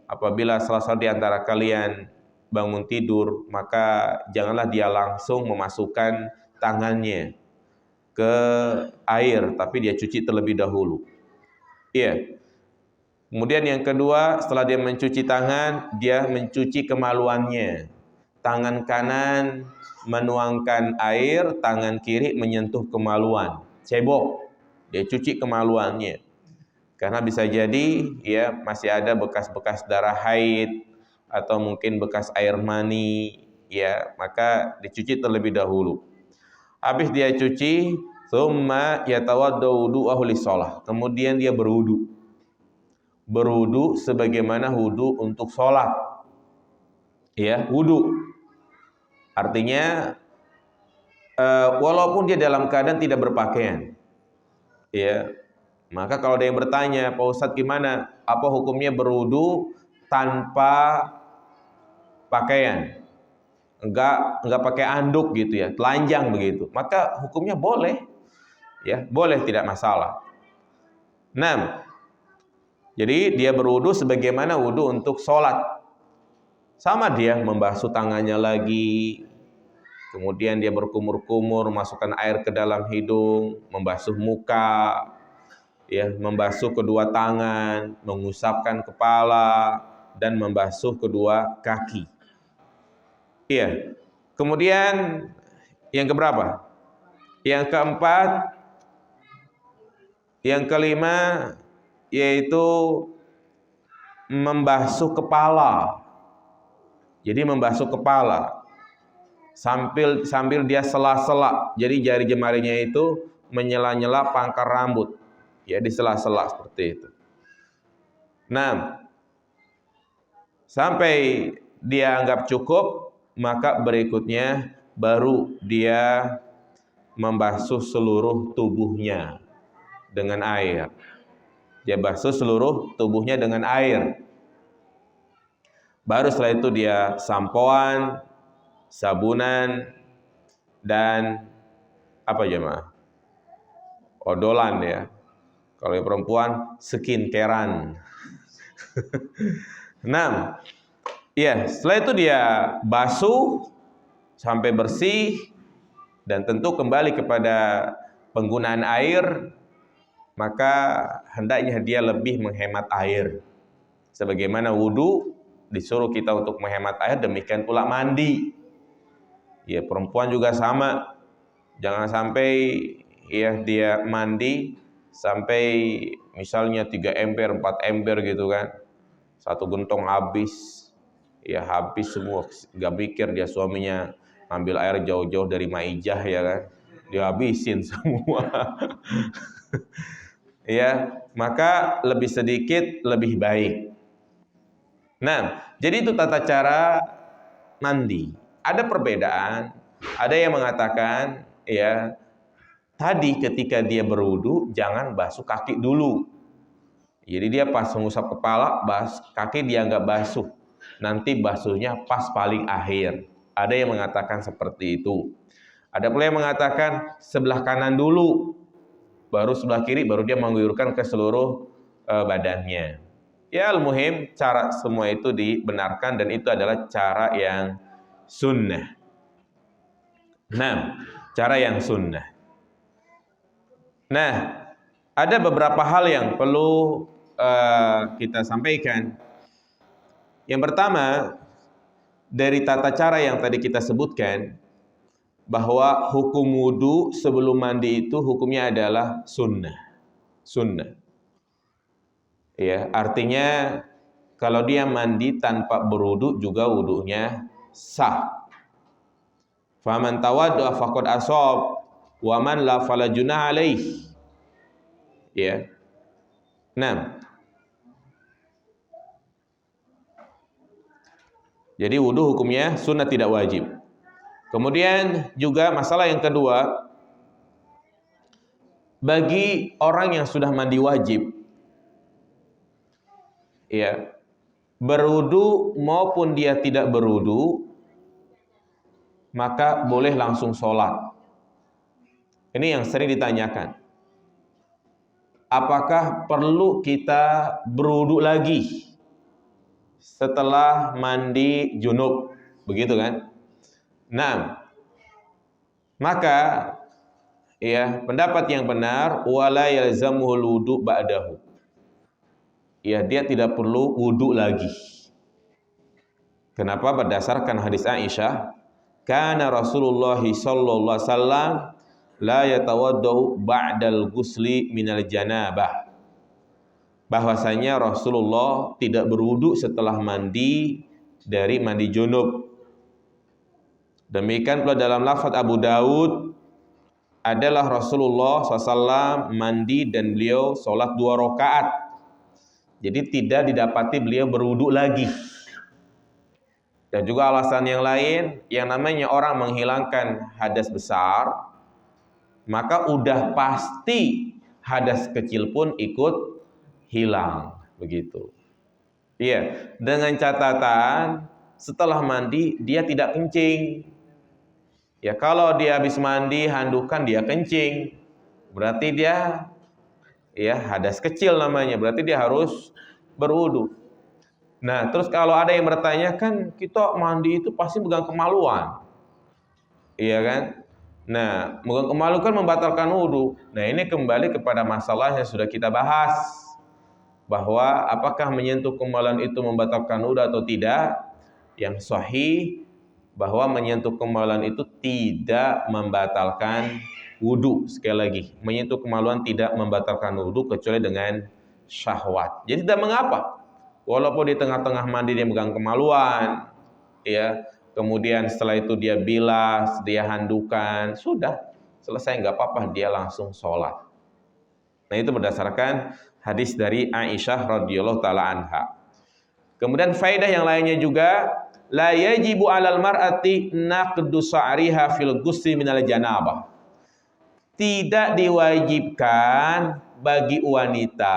Speaker 1: apabila salah satu di antara kalian bangun tidur, maka janganlah dia langsung memasukkan tangannya ke air, tapi dia cuci terlebih dahulu. Kemudian yang kedua, setelah dia mencuci tangan, dia mencuci kemaluannya. Tangan kanan menuangkan air, tangan kiri menyentuh kemaluan. Cebok, dia cuci kemaluannya. Karena bisa jadi masih ada bekas-bekas darah haid atau mungkin bekas air mani, maka dicuci terlebih dahulu. Habis dia cuci, tsumma yatawaddau wudu'ahu lis-shalah. Kemudian dia berwudu. Berwudu sebagaimana wudu untuk sholat. Wudu. Artinya walaupun dia dalam keadaan tidak berpakaian. Maka kalau ada yang bertanya, Pak Ustadz gimana? Apa hukumnya berwudu tanpa pakaian? Enggak pakai anduk gitu ya, telanjang begitu. Maka hukumnya boleh. Boleh, tidak masalah. Jadi dia berwudu sebagaimana wudu untuk sholat. Sama dia membasuh tangannya lagi. Kemudian dia berkumur-kumur, masukkan air ke dalam hidung, membasuh muka, membasuh kedua tangan, mengusapkan kepala, dan membasuh kedua kaki. Kemudian yang keberapa? Yang keempat, yang kelima, yaitu membasuh kepala. Jadi membasuh kepala sambil dia sela-sela. Jadi jari jemarinya itu menyela-nyela pangkar rambut, di sela-sela seperti itu. Sampai dia anggap cukup, maka berikutnya baru dia membasuh seluruh tubuhnya dengan air. Dia basuh seluruh tubuhnya dengan air. Baru setelah itu dia sampoan, sabunan, dan apa jemaah? Odolan ya. Kalau yang perempuan, skincarean. Nah, ya, setelah itu dia basuh sampai bersih dan tentu kembali kepada penggunaan air, maka hendaknya dia lebih menghemat air. Sebagaimana wudu disuruh kita untuk menghemat air, demikian pula mandi. Ya, perempuan juga sama. Jangan sampai ya dia mandi sampai misalnya 3 ember, 4 ember gitu kan. Satu gentong habis. Ya habis semua. Gak pikir dia suaminya ambil air jauh-jauh dari Maijah ya kan. Dihabisin semua. Ya, maka lebih sedikit lebih baik. Nah, jadi itu tata cara mandi. Ada perbedaan, ada yang mengatakan ya tadi ketika dia berwudu jangan basuh kaki dulu. Jadi dia pas mengusap kepala, kaki dia nggak basuh. Nanti basuhnya pas paling akhir. Ada yang mengatakan seperti itu. Ada pula yang mengatakan sebelah kanan dulu, baru sebelah kiri, baru dia mengguyurkan ke seluruh badannya. Ya al-muhim, cara semua itu dibenarkan dan itu adalah cara yang sunnah. Nah, cara yang sunnah. Nah, ada beberapa hal yang perlu kita sampaikan. Yang pertama, dari tata cara yang tadi kita sebutkan, bahwa hukum wudu sebelum mandi itu hukumnya adalah sunnah. Sunnah. Ya, artinya kalau dia mandi tanpa berwudu juga wudunya sah. Faman tawadda faqad ashab wa man la fala junah alaih. Ya. Nah. Jadi wudu hukumnya sunnah tidak wajib. Kemudian juga masalah yang kedua, bagi orang yang sudah mandi wajib, ya, berwudu maupun dia tidak berwudu, maka boleh langsung sholat. Ini yang sering ditanyakan. Apakah perlu kita berwudu lagi setelah mandi junub? Begitu kan? Nah, maka ya pendapat yang benar wala yalzamuhul wudu ba'dahu. Ya, dia tidak perlu wudu lagi. Kenapa? Berdasarkan hadis Aisyah, kana Rasulullah sallallahu alaihi wasallam la yatawaddau ba'dal ghusli minal janabah. Bahwasanya Rasulullah tidak berwudu setelah mandi dari mandi junub. Demikian pula dalam lafaz Abu Daud adalah Rasulullah SAW mandi dan beliau sholat 2 rakaat. Jadi tidak didapati beliau berwudu lagi. Dan juga alasan yang lain, yang namanya orang menghilangkan hadas besar, maka udah pasti hadas kecil pun ikut hilang, begitu. Iya, dengan catatan setelah mandi dia tidak kencing. Ya, kalau dia habis mandi handukan dia kencing, berarti dia ya hadas kecil namanya, berarti dia harus berwudu. Nah, terus kalau ada yang bertanya, kan kita mandi itu pasti megang kemaluan. Iya kan? Nah, megang kemaluan kan membatalkan wudu. Nah, ini kembali kepada masalah yang sudah kita bahas. Bahwa apakah menyentuh kemaluan itu membatalkan wudu atau tidak? Yang sahih bahwa menyentuh kemaluan itu tidak membatalkan wudu. Sekali lagi, menyentuh kemaluan tidak membatalkan wudu kecuali dengan syahwat. Jadi tidak mengapa, walaupun di tengah-tengah mandi dia megang kemaluan, ya, kemudian setelah itu dia bilas, dia handukan, sudah selesai, nggak apa-apa, dia langsung sholat. Nah, itu berdasarkan hadis dari Aisyah radhiyallahu taala anha. Kemudian faedah yang lainnya juga, la yajibu 'alal mar'ati naqdu sa'riha fil ghusli minal janabah. Tidak diwajibkan bagi wanita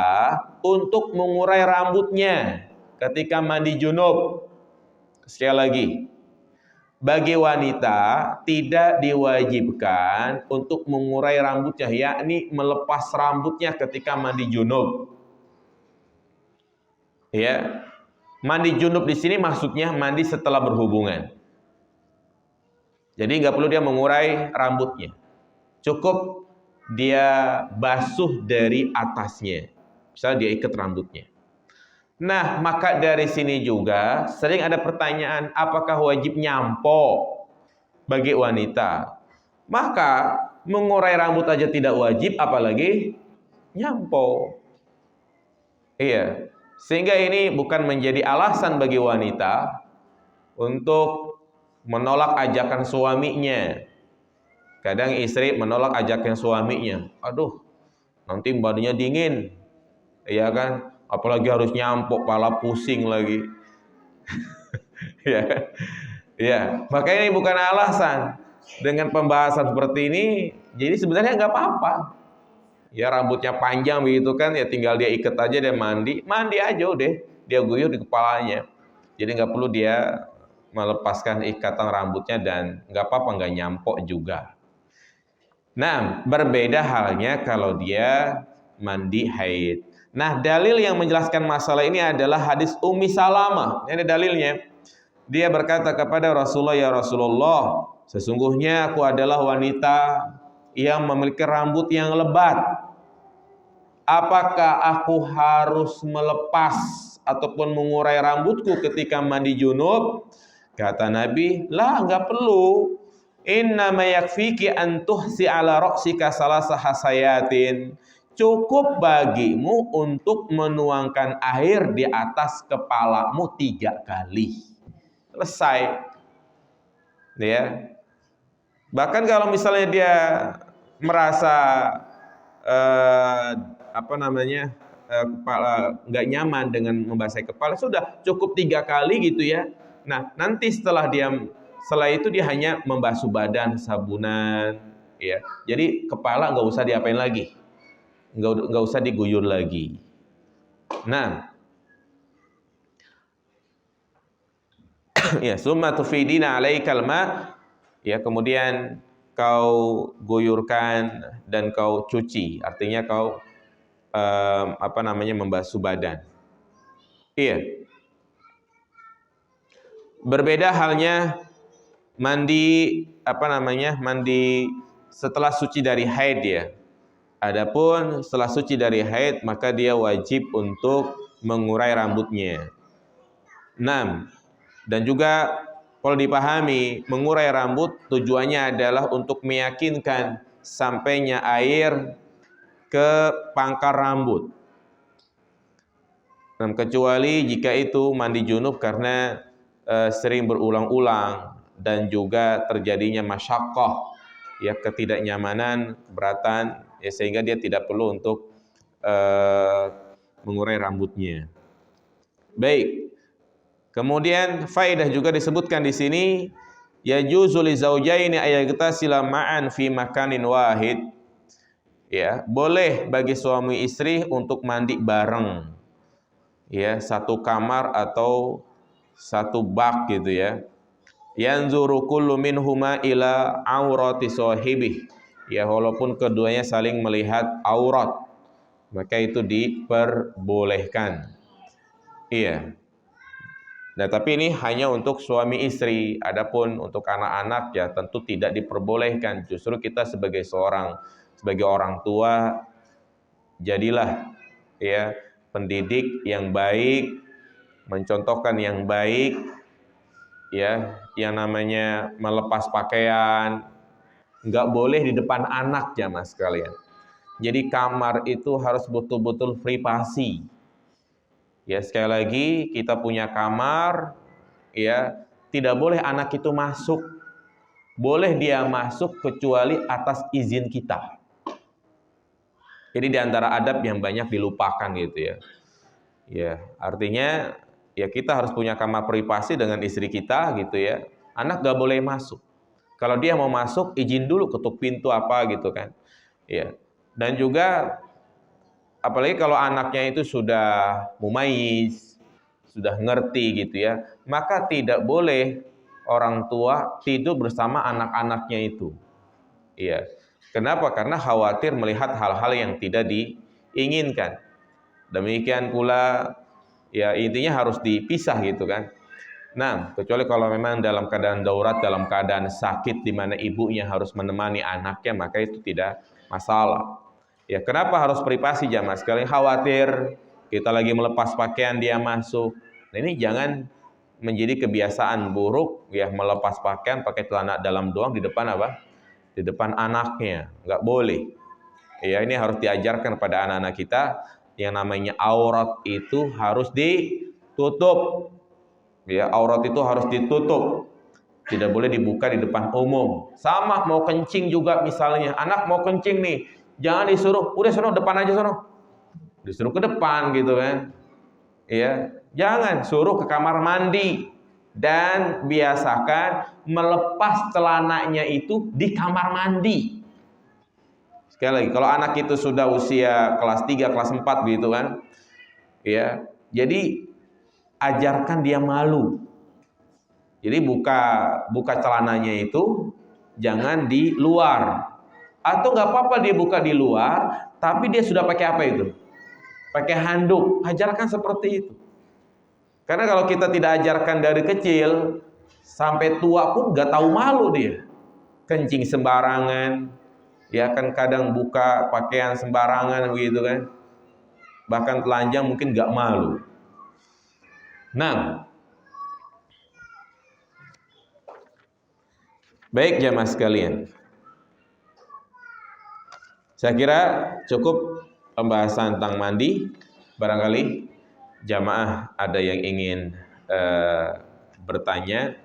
Speaker 1: untuk mengurai rambutnya ketika mandi junub. Sekali lagi, bagi wanita tidak diwajibkan untuk mengurai rambutnya, yakni melepas rambutnya ketika mandi junub. Ya, mandi junub di sini maksudnya mandi setelah berhubungan. Jadi nggak perlu dia mengurai rambutnya, cukup dia basuh dari atasnya. Misalnya dia ikat rambutnya. Nah, maka dari sini juga sering ada pertanyaan, apakah wajib nyampo bagi wanita? Maka mengurai rambut aja tidak wajib, apalagi nyampo. Iya, sehingga ini bukan menjadi alasan bagi wanita untuk menolak ajakan suaminya. Kadang istri menolak ajakan suaminya. Aduh, nanti badannya dingin, iya kan? Apalagi harus nyampok, pala pusing lagi. Ya, ya. Makanya ini bukan alasan. Dengan pembahasan seperti ini, jadi sebenarnya nggak apa-apa. Ya rambutnya panjang begitu kan, ya tinggal dia ikat aja, dia mandi aja udah, dia guyur di kepalanya. Jadi nggak perlu dia melepaskan ikatan rambutnya dan nggak apa-apa, nggak nyampok juga. Nah, berbeda halnya kalau dia mandi haid. Nah, dalil yang menjelaskan masalah ini adalah hadis Ummi Salamah. Ini dalilnya. Dia berkata kepada Rasulullah, "Ya Rasulullah, sesungguhnya aku adalah wanita yang memiliki rambut yang lebat. Apakah aku harus melepas ataupun mengurai rambutku ketika mandi junub?" Kata Nabi, "Lah, enggak perlu. Innama yakfiki an tuhsi ala ra'sika salasa hasayatin." Cukup bagimu untuk menuangkan air di atas kepalamu 3 kali. Selesai. Ya. Bahkan kalau misalnya dia merasa kepala nggak nyaman dengan membasahi kepala, sudah cukup 3 kali gitu ya. Nah, nanti setelah itu dia hanya membasuh badan sabunan, ya. Jadi kepala nggak usah diapain lagi. Nggak usah diguyur lagi. Nah, ya summa tufidina alaikal ma, ya kemudian kau guyurkan dan kau cuci, artinya kau membasuh badan. Iya. Berbeda halnya mandi mandi setelah suci dari haid ya. Adapun setelah suci dari haid, maka dia wajib untuk mengurai rambutnya. 6. Dan juga kalau dipahami, mengurai rambut tujuannya adalah untuk meyakinkan sampainya air ke pangkar rambut. Dan kecuali jika itu mandi junub karena sering berulang-ulang dan juga terjadinya masyaqqah, ya ketidaknyamanan, keberatan, ya sehingga dia tidak perlu untuk mengurai rambutnya. Baik. Kemudian faedah juga disebutkan di sini, yajuzu li zaujaini ayaghtasila ma'an fi makanin wahid. Ya, boleh bagi suami istri untuk mandi bareng. Ya, satu kamar atau satu bak gitu ya. Yanzuru kullu minhuma ila aurati sahibih. Ya, walaupun keduanya saling melihat aurat, maka itu diperbolehkan. Iya. Nah, tapi ini hanya untuk suami istri. Adapun untuk anak-anak ya tentu tidak diperbolehkan. Justru kita sebagai orang tua, jadilah ya pendidik yang baik, mencontohkan yang baik, ya yang namanya melepas pakaian nggak boleh di depan anak ya mas sekalian. Jadi kamar itu harus betul-betul privasi. Ya sekali lagi kita punya kamar, ya tidak boleh anak itu masuk. Boleh dia masuk kecuali atas izin kita. Jadi di antara adab yang banyak dilupakan gitu ya. Ya artinya ya kita harus punya kamar privasi dengan istri kita gitu ya. Anak gak boleh masuk. Kalau dia mau masuk, izin dulu, ketuk pintu apa gitu kan. Ya. Dan juga apalagi kalau anaknya itu sudah mumayyiz, sudah ngerti gitu ya, maka tidak boleh orang tua tidur bersama anak-anaknya itu. Iya. Kenapa? Karena khawatir melihat hal-hal yang tidak diinginkan. Demikian pula ya intinya harus dipisah gitu kan. Nah, kecuali kalau memang dalam keadaan darurat, dalam keadaan sakit di mana ibunya harus menemani anaknya, maka itu tidak masalah. Ya, kenapa harus privasi jamaah sekalian? Khawatir kita lagi melepas pakaian dia masuk. Nah, ini jangan menjadi kebiasaan buruk ya, melepas pakaian pakai celana dalam doang di depan apa? Di depan anaknya. Nggak boleh. Ya, ini harus diajarkan pada anak-anak kita, yang namanya aurat itu harus ditutup. Ya, aurat itu harus ditutup. Tidak boleh dibuka di depan umum. Sama mau kencing juga misalnya. Anak mau kencing nih, jangan disuruh, udah sono depan aja sono. Disuruh ke depan gitu kan. Ya, jangan, suruh ke kamar mandi. Dan biasakan melepas celananya itu di kamar mandi. Sekali lagi, kalau anak itu sudah usia kelas 3, kelas 4 gitu kan. Ya, jadi ajarkan dia malu. Jadi buka celananya itu jangan di luar. Atau nggak apa-apa dia buka di luar, tapi dia sudah pakai apa itu? Pakai handuk. Ajarkan seperti itu. Karena kalau kita tidak ajarkan dari kecil, sampai tua pun nggak tahu malu dia. Kencing sembarangan, ya kan kadang buka pakaian sembarangan begitu kan. Bahkan telanjang mungkin nggak malu. Nah, baik jamaah sekalian. Saya kira cukup pembahasan tentang mandi. Barangkali jamaah ada yang ingin bertanya.